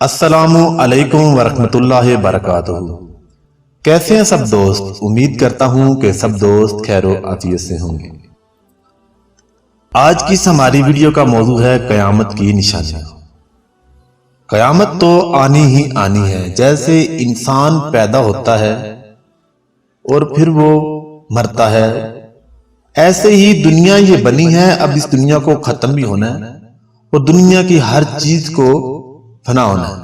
السلام علیکم ورحمۃ اللہ وبرکاتہ۔ کیسے ہیں سب دوست؟ امید کرتا ہوں کہ سب دوست خیر و عافیت سے ہوں گے۔ آج کی ہماری ویڈیو کا موضوع ہے قیامت کی نشانیاں۔ قیامت تو آنی ہی آنی ہے۔ جیسے انسان پیدا ہوتا ہے اور پھر وہ مرتا ہے، ایسے ہی دنیا یہ بنی ہے، اب اس دنیا کو ختم بھی ہونا ہے اور دنیا کی ہر چیز کو فنا ہونا ہے۔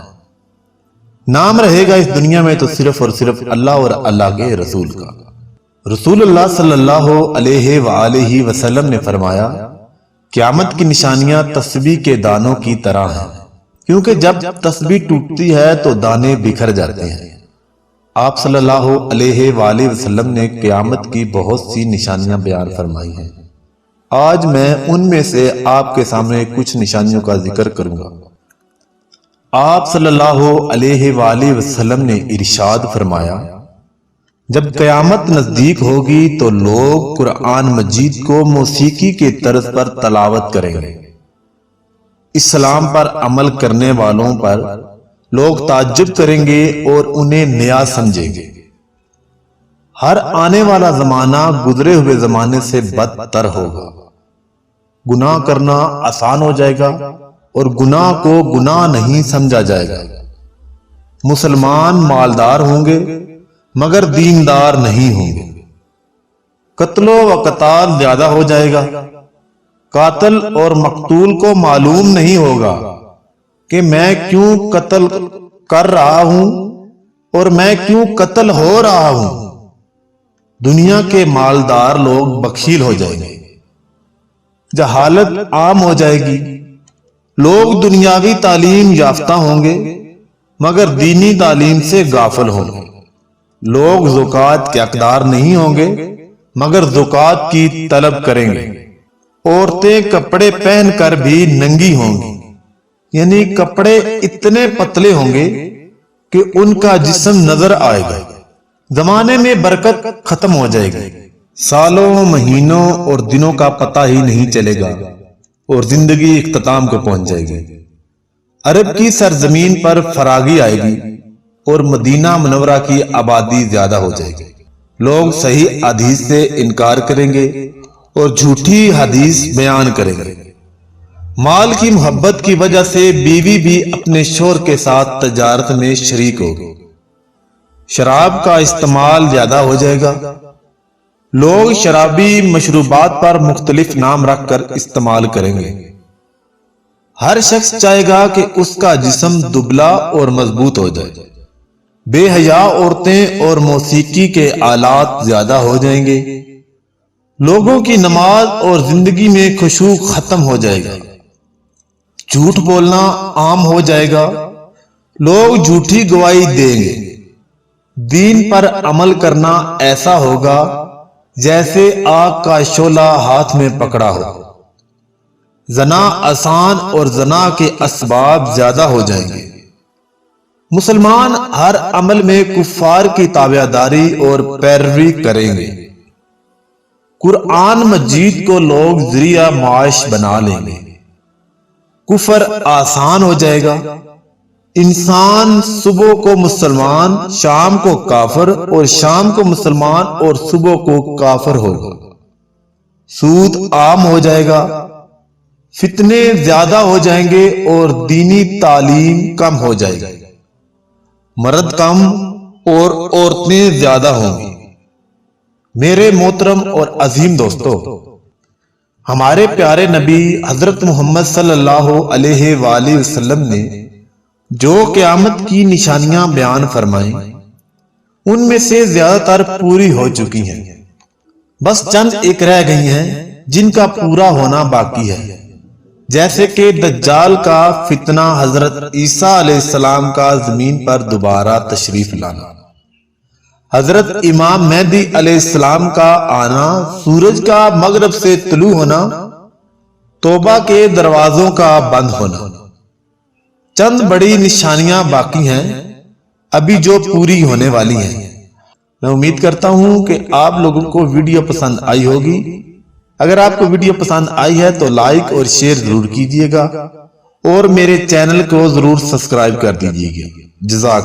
نام رہے گا اس دنیا میں تو صرف اور صرف اللہ اور اللہ کے رسول کا۔ رسول اللہ صلی اللہ علیہ وآلہ وسلم نے فرمایا، قیامت کی نشانیاں تسبیح کے دانوں کی طرح ہیں، کیونکہ جب تسبیح ٹوٹتی ہے تو دانے بکھر جاتے ہیں۔ آپ صلی اللہ علیہ وآلہ وسلم نے قیامت کی بہت سی نشانیاں بیان فرمائی ہیں۔ آج میں ان میں سے آپ کے سامنے کچھ نشانیوں کا ذکر کروں گا۔ آپ صلی اللہ علیہ وآلہ وسلم نے ارشاد فرمایا، جب قیامت نزدیک ہوگی تو لوگ قرآن مجید کو موسیقی کے طرز پر تلاوت کریں گے۔ اسلام پر عمل کرنے والوں پر لوگ تعجب کریں گے اور انہیں نیا سمجھیں گے۔ ہر آنے والا زمانہ گزرے ہوئے زمانے سے بدتر ہوگا۔ گناہ کرنا آسان ہو جائے گا اور گناہ کو گناہ نہیں سمجھا جائے گا۔ مسلمان مالدار ہوں گے مگر دیندار نہیں ہوں گے۔ قتل و قتال زیادہ ہو جائے گا۔ قاتل اور مقتول کو معلوم نہیں ہوگا کہ میں کیوں قتل کر رہا ہوں اور میں کیوں قتل ہو رہا ہوں۔ دنیا کے مالدار لوگ بخیل ہو جائیں گے۔ جہالت عام ہو جائے گی۔ لوگ دنیاوی تعلیم یافتہ ہوں گے مگر دینی تعلیم سے غافل ہوں گے۔ لوگ زکوٰۃ کے حقدار نہیں ہوں گے مگر زکوٰۃ کی طلب کریں گے۔ عورتیں کپڑے پہن کر بھی ننگی ہوں گی، یعنی کپڑے اتنے پتلے ہوں گے کہ ان کا جسم نظر آئے گا۔ زمانے میں برکت ختم ہو جائے گی۔ سالوں، مہینوں اور دنوں کا پتہ ہی نہیں چلے گا اور زندگی اختتام کو پہنچ جائے گی۔ عرب کی سرزمین پر فراغی آئے گی اور مدینہ منورہ کی آبادی زیادہ ہو جائے گی۔ لوگ صحیح حدیث سے انکار کریں گے اور جھوٹی حدیث بیان کریں گے۔ مال کی محبت کی وجہ سے بیوی بھی اپنے شوہر کے ساتھ تجارت میں شریک ہوگی۔ شراب کا استعمال زیادہ ہو جائے گا۔ لوگ شرابی مشروبات پر مختلف نام رکھ کر استعمال کریں گے۔ ہر شخص چاہے گا کہ اس کا جسم دبلا اور مضبوط ہو جائے۔ بے حیا عورتیں اور موسیقی کے آلات زیادہ ہو جائیں گے۔ لوگوں کی نماز اور زندگی میں خشوع ختم ہو جائے گا۔ جھوٹ بولنا عام ہو جائے گا۔ لوگ جھوٹی گواہی دیں گے۔ دین پر عمل کرنا ایسا ہوگا جیسے آگ کا شعلہ ہاتھ میں پکڑا ہو۔ زنا آسان اور زنا کے اسباب زیادہ ہو جائیں گے۔ مسلمان ہر عمل میں کفار کی تابعداری اور پیروی کریں گے۔ قرآن مجید کو لوگ ذریعہ معاش بنا لیں گے۔ کفر آسان ہو جائے گا۔ انسان صبح کو مسلمان، شام کو کافر اور شام کو مسلمان اور صبح کو کافر ہوگا۔ سود عام ہو جائے گا۔ فتنے زیادہ ہو جائیں گے اور دینی تعلیم کم ہو جائے گی۔ مرد کم اور عورتیں زیادہ ہوں گی۔ میرے محترم اور عظیم دوستو، ہمارے پیارے نبی حضرت محمد صلی اللہ علیہ وآلہ وسلم نے جو قیامت کی نشانیاں بیان فرمائیں، ان میں سے زیادہ تر پوری ہو چکی ہیں۔ بس چند ایک رہ گئی ہیں جن کا پورا ہونا باقی ہے، جیسے کہ دجال کا فتنہ، حضرت عیسیٰ علیہ السلام کا زمین پر دوبارہ تشریف لانا، حضرت امام مہدی علیہ السلام کا آنا، سورج کا مغرب سے طلوع ہونا، توبہ کے دروازوں کا بند ہونا۔ چند بڑی نشانیاں باقی ہیں ابھی جو پوری ہونے والی ہیں۔ میں امید کرتا ہوں کہ آپ لوگوں کو ویڈیو پسند آئی ہوگی۔ اگر آپ کو ویڈیو پسند آئی ہے تو لائک اور شیئر ضرور کیجیے گا اور میرے چینل کو ضرور سبسکرائب کر دیجیے گا۔ جزاک